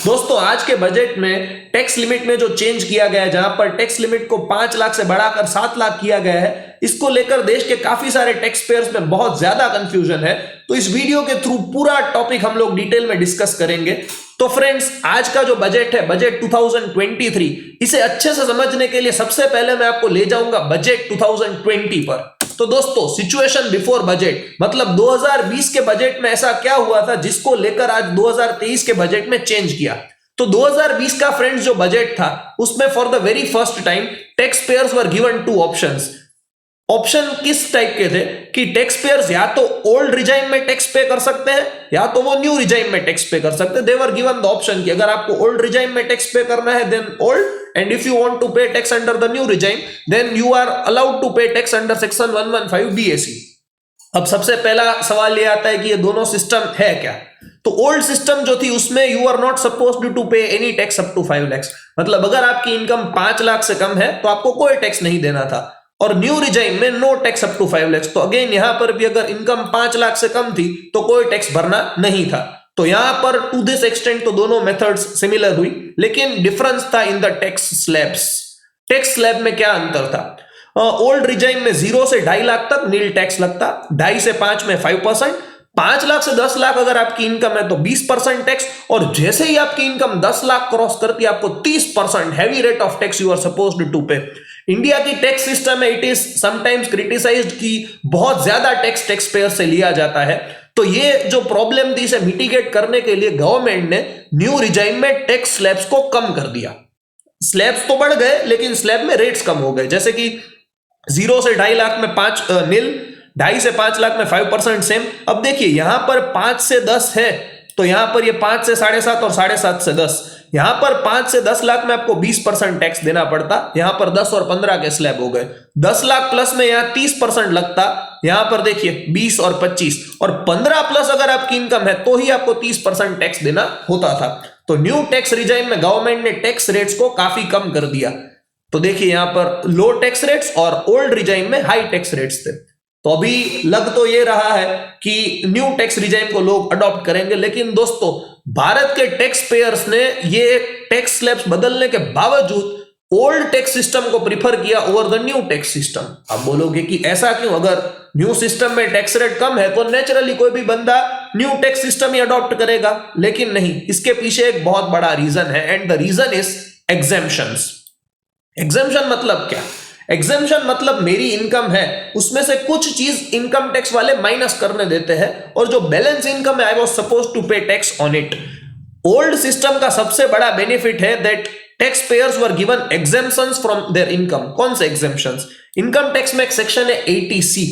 दोस्तों आज के बजट में टैक्स लिमिट में जो चेंज किया गया है, जहां पर टैक्स लिमिट को 5 लाख से बढ़ाकर 7 लाख किया गया है, इसको लेकर देश के काफी सारे टैक्स पेयर्स में बहुत ज्यादा कंफ्यूजन है। तो इस वीडियो के थ्रू पूरा टॉपिक हम लोग डिटेल में डिस्कस करेंगे। तो फ्रेंड्स, आज का जो बजट है, बजट 2023, इसे अच्छे से समझने के लिए सबसे पहले मैं आपको ले जाऊंगा बजट 2020 पर। तो दोस्तों, सिचुएशन बिफोर बजट मतलब 2020 के बजट में ऐसा क्या हुआ था जिसको लेकर आज 2023 के बजट में चेंज किया। तो 2020 का फ्रेंड्स जो बजट था, उसमें for the very first time tax payers were given 2 options. Option किस टाइप के थे कि टैक्स पेयर्स या तो ओल्ड रिजाइम में टैक्स पे कर सकते हैं या तो वो न्यू रिजाइम में टैक्स पे कर सकते हैं। दे वर गिवन द ऑप्शन कि अगर आपको ओल्ड रिजाइम में टैक्स पे करना है then old, and if you want to pay tax under the new regime then you are allowed to pay tax under section 115 BAC। अब सबसे पहला सवाल ये आता है कि ये दोनों सिस्टम है क्या। तो ओल्ड सिस्टम जो थी उसमें you are not supposed to pay any tax up to 5 lakh, मतलब अगर आपकी इनकम 5 लाख से कम है तो आपको कोई टैक्स नहीं देना था। और न्यू रिजाइम में no tax up to 5 lakh, तो अगेन यहां पर भी अगर इनकम 5 लाख से कम थी तो कोई टैक्स भरना नहीं था। तो यहां पर टू दिस एक्सटेंट तो दोनों मेथड्स सिमिलर हुई, लेकिन डिफरेंस था in the tax slabs. Tax slab में क्या अंतर था? ओल्ड रिजाइम में 0 से 2.5 लाख तक नील टैक्स लगता, 2.5 से 5 में 5%, 5 लाख से 10 लाख अगर आपकी इनकम है तो 20% टैक्स, और जैसे ही आपकी इनकम 10 लाख क्रॉस करती है आपको 30% heavy rate of tax you are supposed to pay. India की टैक्स सिस्टम है, इट इज समटाइम्स क्रिटिसाइज्ड कि बहुत ज्यादा टैक्स पेयर से लिया जाता है। तो ये जो प्रॉब्लम थी इसे मिटिगेट करने के लिए गवर्नमेंट ने न्यू रिजाइम में टैक्स स्लैब्स को कम कर दिया। स्लैब्स तो बढ़ गए लेकिन स्लैब में रेट्स कम हो गए, जैसे कि 0 से 2.5 लाख में 5 नील, 2.5 से 5 लाख में 5% सेम। अब देखिए यहां पर 5 से 10 है तो यहां पर ये 5 से 7.5 और 7.5 से 10, यहां पर 5 से 10 लाख में आपको 20% टैक्स देना पड़ता, यहां पर 10 और 15 के स्लैब हो गए। 10 लाख प्लस में यहां 30% लगता, यहां पर देखिए 20 और 25, और 15 प्लस अगर आपकी इनकम है तो ही आपको 30% टैक्स देना होता था। तो न्यू टैक्स रिजाइम में गवर्नमेंट ने टैक्स रेट्स को काफी कम कर दिया। तो देखिए यहां पर लो टैक्स रेट्स और ओल्ड रिजाइम में हाई टैक्स रेट्स थे। तो अभी लग तो ये रहा है कि न्यू टैक्स रिजाइम को लोग अडॉप्ट करेंगे, लेकिन दोस्तों भारत के टैक्स पेयर्स ने ये टैक्स स्लैब्स बदलने के बावजूद ओल्ड टैक्स सिस्टम को प्रिफर किया over the new tax system. आप बोलोगे कि ऐसा क्यों? अगर न्यू सिस्टम में टैक्स रेट कम है तो नेचुरली कोई भी बंदा न्यू टैक्स सिस्टम ही अडॉप्ट करेगा, लेकिन नहीं, इसके पीछे एक बहुत बड़ा रीजन है, and the reason is exemptions. Exemption मतलब क्या? एग्जेम्पशन मतलब मेरी इनकम है उसमें से कुछ चीज इनकम टैक्स वाले माइनस करने देते हैं, और जो बैलेंस इनकम है आई वाज सपोज्ड टू पे tax on it. Old system का सबसे बड़ा बेनिफिट है that tax payers were given exemptions from there income. कौन से एग्जेम्पशंस? इनकम टैक्स में एक सेक्शन है 80C,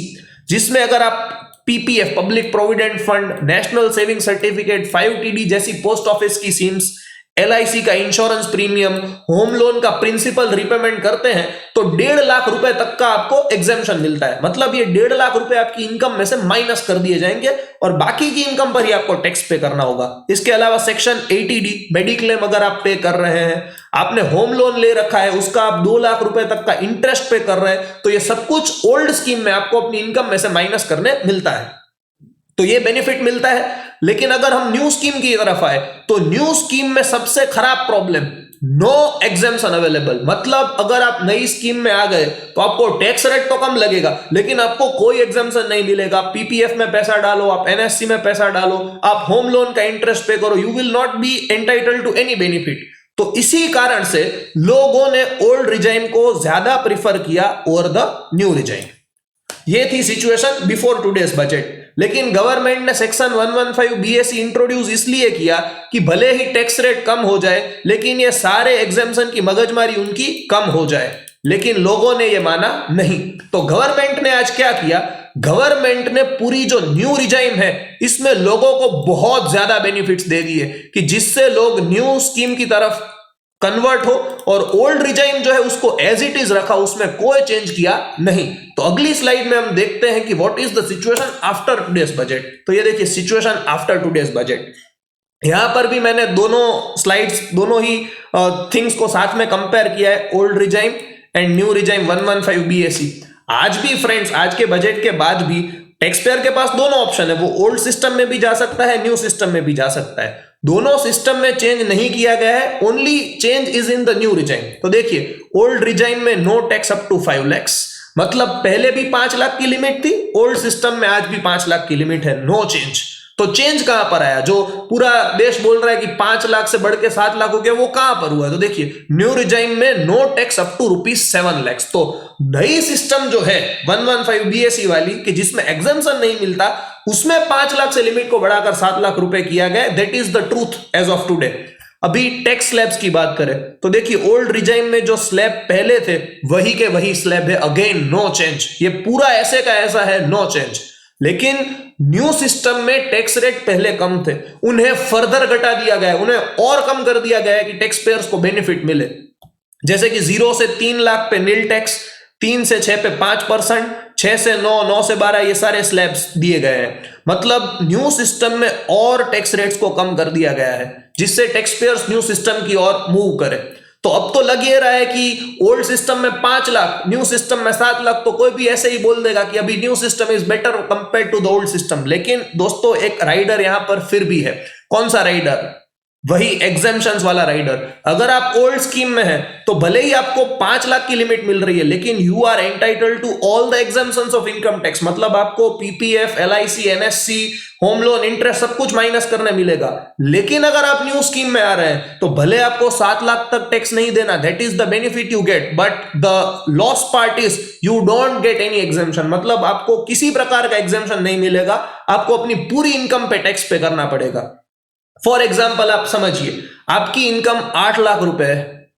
जिसमें अगर आप PPF, public provident fund, national saving certificate, 5TD जैसी पोस्ट ऑफिस की स्कीम्स, LIC का इंश्योरेंस प्रीमियम, होम लोन का प्रिंसिपल रिपेमेंट करते हैं तो 1.5 लाख रुपए तक का आपको एग्जेम्पशन मिलता है। मतलब ये 1.5 लाख रुपए आपकी इनकम में से माइनस कर दिए जाएंगे और बाकी की इनकम पर ही आपको टैक्स पे करना होगा। इसके अलावा सेक्शन 80D मेडिक्लेम अगर आप पे कर रहे हैं, आपने होम लोन ले रखा है उसका आप 2 लाख रुपए तक का इंटरेस्ट पे कर रहे हैं, तो ये सब कुछ ओल्ड स्कीम में आपको अपनी इनकम में से माइनस करने मिलता है। तो ये बेनिफिट मिलता है। लेकिन अगर हम न्यू स्कीम की तरफ आए तो न्यू स्कीम में सबसे खराब प्रॉब्लम, नो एग्जेम्पशन अवेलेबल। मतलब अगर आप नई स्कीम में आ गए तो आपको टैक्स रेट तो कम लगेगा लेकिन आपको कोई एग्जेम्पशन नहीं मिलेगा। आप पीपीएफ में पैसा डालो, आप NSC में पैसा डालो, आप होम लोन का इंटरेस्ट पे करो, you will not be entitled to any benefit. तो इसी कारण से लोगों ने ओल्ड रिजाइम को ज्यादा प्रिफर किया ओवर द न्यू रिजाइम। ये थी सिचुएशन बिफोर टुडेस बजट। लेकिन गवर्नमेंट ने सेक्शन 115 BAC इंट्रोड्यूस इसलिए किया कि भले ही टैक्स रेट कम हो जाए लेकिन ये सारे एग्जेम्पशन की मगजमारी उनकी कम हो जाए, लेकिन लोगों ने ये माना नहीं। तो गवर्नमेंट ने आज क्या किया? गवर्नमेंट ने पूरी जो न्यू रिजाइम है इसमें लोगों को बहुत ज्यादा बेनिफिट्स दे दिए कि जिससे लोग न्यू स्कीम की तरफ कन्वर्ट हो, और ओल्ड रिजाइम जो है उसको एज इट इज रखा, उसमें कोई चेंज किया नहीं। तो अगली स्लाइड में हम देखते हैं कि what is the situation after today's budget. तो ये देखिए सिचुएशन आफ्टर टुडेस बजट। यहां पर भी मैंने दोनों स्लाइड्स, दोनों ही थिंग्स को साथ में कंपेयर किया है, old regime and new regime 115 BAC। आज भी फ्रेंड्स, आज के बजट के बाद भी टैक्स पेयर के पास दोनों ऑप्शन है, वो ओल्ड सिस्टम में भी जा सकता है, न्यू सिस्टम में भी जा सकता है। दोनों सिस्टम में चेंज नहीं किया गया है, only change is in the new regime. तो देखिए ओल्ड रिजाइम में no tax up to 5 lakh, मतलब पहले भी 5 लाख की लिमिट थी, ओल्ड सिस्टम में आज भी 5 लाख की लिमिट है, नो चेंज। तो चेंज कहां पर आया? जो पूरा देश बोल रहा है कि 5 लाख से बढ़ के 7 लाख हो गया, वो कहां पर हुआ? तो देखिए न्यू रिजाइम में no tax up to ₹7 lakh. तो नई सिस्टम जो है 115 BSE वाली कि जिसमें एग्जम्पशन नहीं मिलता, उसमें 5 लाख से लिमिट को बढ़ाकर 7 लाख रुपए किया गया। That is the truth as of today. अभी टैक्स स्लैब्स की बात करें तो देखिए ओल्ड रिजाइम में जो स्लैब पहले थे वही के वही स्लैब है, अगेन नो चेंज। ये पूरा ऐसे का ऐसा है, नो चेंज। लेकिन न्यू सिस्टम में टैक्स रेट पहले कम थे, उन्हें फर्दर घटा दिया गया है, उन्हें और कम कर दिया गया है कि टैक्स पेयर्स को बेनिफिट मिले। जैसे कि 0 से 3 लाख पे नील टैक्स, 3 से 6 पे 5%, 6 से 9, 9 से 12, ये सारे स्लैब्स दिए गए हैं। मतलब न्यू सिस्टम में और टैक्स रेट्स को कम कर दिया गया है, जिससे टैक्स पेयर्स न्यू सिस्टम की ओर मूव करें। तो अब तो लग ये रहा है कि ओल्ड सिस्टम में 5 लाख, न्यू सिस्टम में 7 लाख, तो कोई भी ऐसे ही बोल देगा कि अभी new system is better compare to the old system. लेकिन दोस्तों एक राइडर यहां पर फिर भी है। कौन सा राइडर? वही एग्जेम्पशंस वाला राइडर। अगर आप ओल्ड स्कीम में हैं तो भले ही आपको 5 लाख की लिमिट मिल रही है, लेकिन you are entitled to all the exemptions of income tax. मतलब आपको PPF, LIC, NSC, home loan, interest सब कुछ माइनस करने मिलेगा। लेकिन अगर आप न्यू स्कीम में आ रहे हैं तो भले आपको 7 लाख तक टैक्स नहीं देना, that is the benefit you get, but the loss part is you don't get any exemption. मतलब आपको किसी प्रकार का एग्जेम्पशन नहीं मिलेगा, आपको अपनी पूरी इनकम पे टैक्स पे करना पड़ेगा। फॉर एग्जाम्पल आप समझिए, आपकी इनकम 8 लाख रुपए है,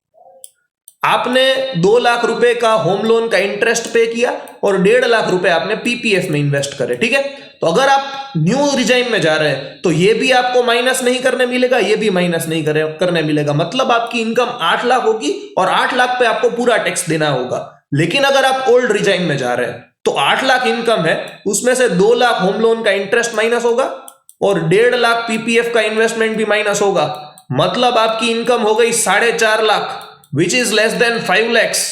आपने 2 लाख रुपए का होम लोन का इंटरेस्ट पे किया और 1.5 लाख रुपए आपने पीपीएफ में इन्वेस्ट करे, ठीक है। तो अगर आप न्यू रिजाइम में जा रहे हैं तो ये भी आपको माइनस नहीं करने मिलेगा, ये भी माइनस नहीं करने मिलेगा। मतलब आपकी इनकम 8 लाख होगी और 8 लाख पे आपको पूरा टैक्स देना होगा। लेकिन अगर आप ओल्ड रिजाइम में जा रहे हैं तो 8 लाख इनकम है, उसमें से 2 लाख होम लोन का इंटरेस्ट माइनस होगा और 1.5 लाख पीपीएफ का इन्वेस्टमेंट भी माइनस होगा। मतलब आपकी इनकम हो गई 4.5 lakh, which is less than 5 lakhs।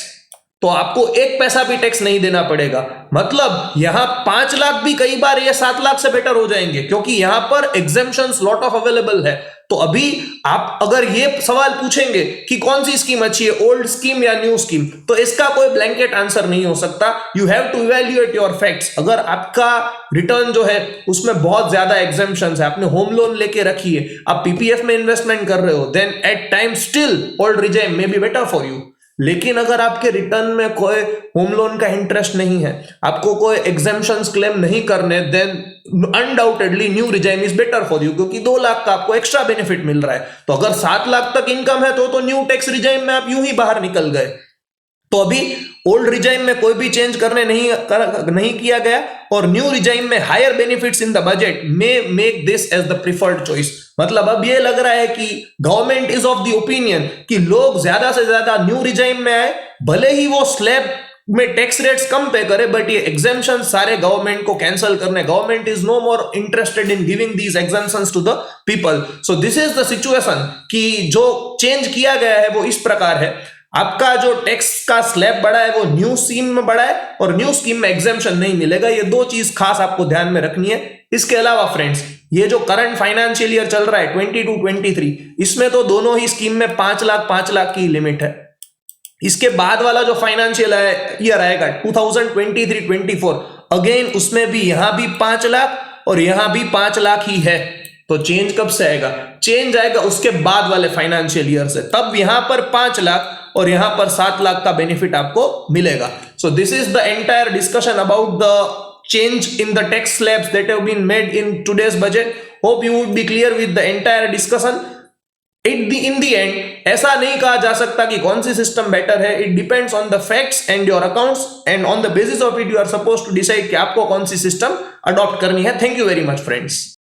तो आपको 1 पैसा भी टैक्स नहीं देना पड़ेगा। मतलब यहां 5 लाख भी कई बार ये 7 लाख से बेटर हो जाएंगे, क्योंकि यहां पर एग्जेम्पशंस लॉट ऑफ अवेलेबल है। तो अभी आप अगर ये सवाल पूछेंगे कि कौन सी स्कीम अच्छी है, ओल्ड स्कीम या न्यू स्कीम, तो इसका कोई ब्लैंकेट आंसर नहीं हो सकता। You have to evaluate your facts. अगर आपका रिटर्न जो है उसमें बहुत ज्यादा एग्जेम्पशंस है, आपने होम लोन लेके रखी है, आप पीपीएफ में इन्वेस्टमेंट कर रहे हो, then at time still old regime may be better for you. लेकिन अगर आपके रिटर्न में कोई होम लोन का इंटरेस्ट नहीं है, आपको कोई एग्जेम्पशंस क्लेम नहीं करने, then undoubtedly new regime is better for you, क्योंकि 2 लाख का आपको एक्स्ट्रा बेनिफिट मिल रहा है। तो अगर 7 लाख तक इनकम है तो न्यू टैक्स रिजाइम में आप यूं ही बाहर निकल गए। तो अभी ओल्ड रिजाइम में कोई भी चेंज करने नहीं किया गया और न्यू रिजाइम में higher benefits in the budget may make this as the preferred choice. मतलब अब ये लग रहा है कि government is of the opinion कि लोग ज्यादा से ज्यादा न्यू रिजाइम में आए, भले ही वो स्लैब में टैक्स रेट्स कम पे करे, बट ये एग्जेम्पशन सारे गवर्नमेंट को कैंसिल करने। Government is no more interested in giving these exemptions to the people. So this is the situation कि जो चेंज किया गया है वो इस प्रकार है। आपका जो टैक्स का स्लैब बढ़ा है वो न्यू स्कीम में बढ़ा है और न्यू स्कीम में एग्जेम्पशन नहीं मिलेगा। ये 2 चीज खास आपको ध्यान में रखनी है। इसके अलावा फ्रेंड्स, ये जो करंट फाइनेंशियल ईयर चल रहा है 22-23, इसमें तो दोनों ही स्कीम में 5 लाख की लिमिट है। इसके बाद वाला जो फाइनेंशियल ईयर आएगा 2023-24, अगेन उसमें भी यहां भी 5 लाख और यहां भी 5 लाख ही है। तो चेंज कब से आएगा? चेंज आएगा उसके बाद वाले फाइनेंशियल ईयर से, तब यहां पर 5 लाख और यहां पर 7 लाख का बेनिफिट आपको मिलेगा। सो this is the entire discussion about the change in the tax slabs that have been made in today's budget. Hope you would be clear with the entire discussion. In the end, ऐसा नहीं कहा जा सकता कि कौन सी system better है। It depends on the facts and your accounts, and on the basis of it you are supposed to decide कि आपको कौन सी सिस्टम अडॉप्ट करनी है। Thank you very much friends.